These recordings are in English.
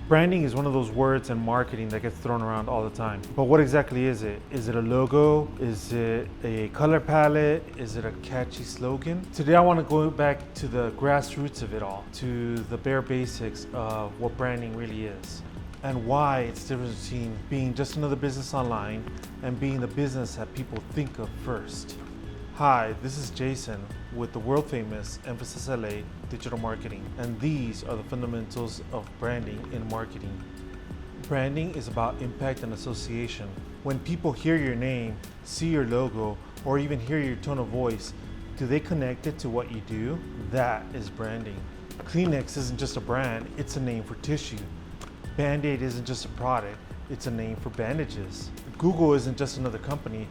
Branding is one of those words in marketing that gets thrown around all the time. But what exactly is it? Is it a logo? Is it a color palette? Is it a catchy slogan? Today I want to go back to the grassroots of it all, to the bare basics of what branding really is, and why it's different between being just another business online and being the business that people think of first. Hi, this is Jason with the world famous Emphasis LA Digital Marketing, and these are the fundamentals of branding in marketing. Branding is about impact and association. When people hear your name, see your logo, or even hear your tone of voice, do they connect it to what you do? That is branding. Kleenex isn't just a brand, it's a name for tissue. Band-Aid isn't just a product, it's a name for bandages. Google isn't just another company,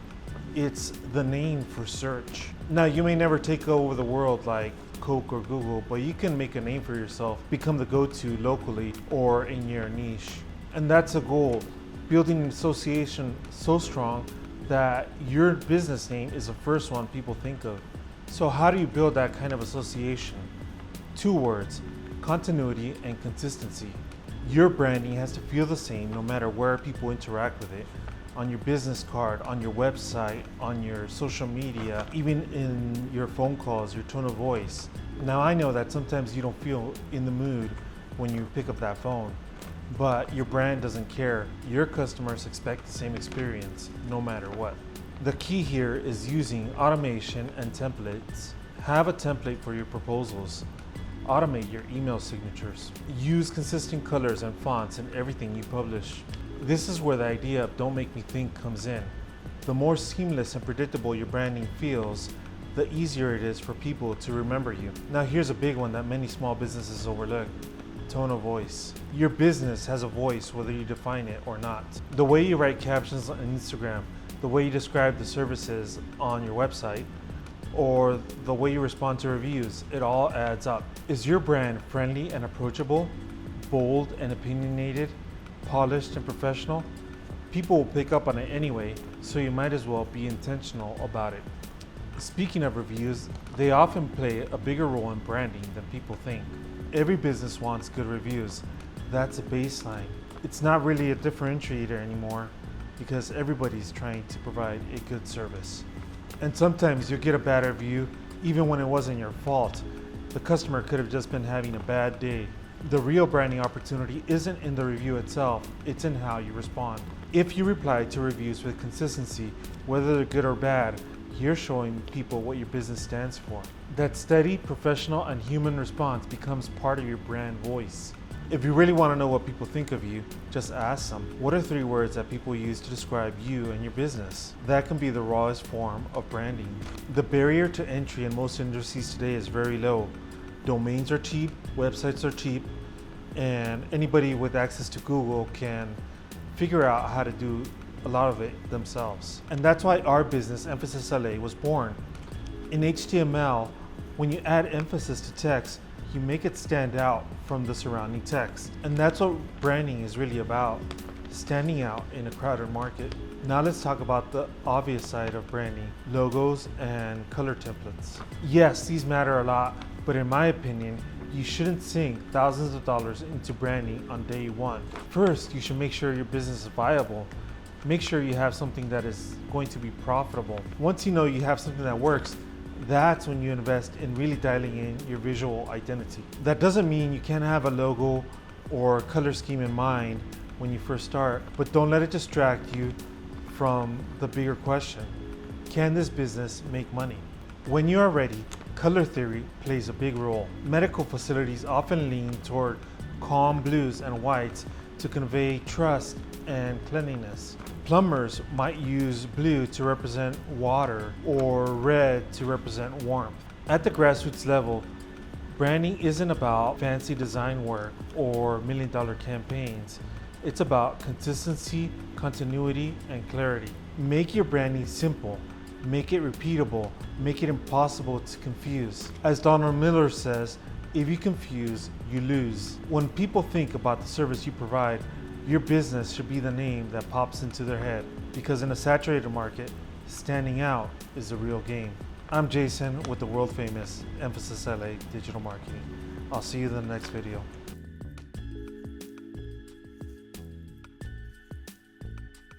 it's the name for search. Now, you may never take over the world like Coke or Google, but you can make a name for yourself, become the go-to locally or in your niche. And that's a goal, building an association so strong that your business name is the first one people think of. So how do you build that kind of association? 2 words, continuity and consistency. Your branding has to feel the same no matter where people interact with it. On your business card, on your website, on your social media, even in your phone calls, your tone of voice. Now I know that sometimes you don't feel in the mood when you pick up that phone, but your brand doesn't care. Your customers expect the same experience no matter what. The key here is using automation and templates. Have a template for your proposals. Automate your email signatures. Use consistent colors and fonts in everything you publish. This is where the idea of don't make me think comes in. The more seamless and predictable your branding feels, the easier it is for people to remember you. Now here's a big one that many small businesses overlook. Tone of voice. Your business has a voice whether you define it or not. The way you write captions on Instagram, the way you describe the services on your website, or the way you respond to reviews, it all adds up. Is your brand friendly and approachable, bold and opinionated, polished and professional? People will pick up on it anyway, so you might as well be intentional about it. Speaking of reviews, they often play a bigger role in branding than people think. Every business wants good reviews. That's a baseline. It's not really a differentiator anymore because everybody's trying to provide a good service. And sometimes you'll get a bad review even when it wasn't your fault. The customer could have just been having a bad day. The real branding opportunity isn't in the review itself, it's in how you respond. If you reply to reviews with consistency, whether they're good or bad, you're showing people what your business stands for. That steady, professional, and human response becomes part of your brand voice. If you really want to know what people think of you, just ask them, what are 3 words that people use to describe you and your business? That can be the rawest form of branding. The barrier to entry in most industries today is very low. Domains are cheap, websites are cheap, and anybody with access to Google can figure out how to do a lot of it themselves. And that's why our business, Emphasis LA, was born. In HTML, when you add emphasis to text, you make it stand out from the surrounding text. And that's what branding is really about, standing out in a crowded market. Now let's talk about the obvious side of branding, logos and color templates. Yes, these matter a lot, but in my opinion, you shouldn't sink thousands of dollars into branding on day one. First, you should make sure your business is viable. Make sure you have something that is going to be profitable. Once you know you have something that works, that's when you invest in really dialing in your visual identity. That doesn't mean you can't have a logo or color scheme in mind when you first start, but don't let it distract you from the bigger question. Can this business make money? When you are ready, color theory plays a big role. Medical facilities often lean toward calm blues and whites to convey trust and cleanliness. Plumbers might use blue to represent water or red to represent warmth. At the grassroots level, branding isn't about fancy design work or million-dollar campaigns. It's about consistency, continuity, and clarity. Make your branding simple. Make it repeatable. Make it impossible to confuse. As Donald Miller says, if you confuse, you lose. When people think about the service you provide, your business should be the name that pops into their head, because in a saturated market, standing out is the real game. I'm Jason with the world famous Emphasis LA Digital Marketing. I'll see you in the next video.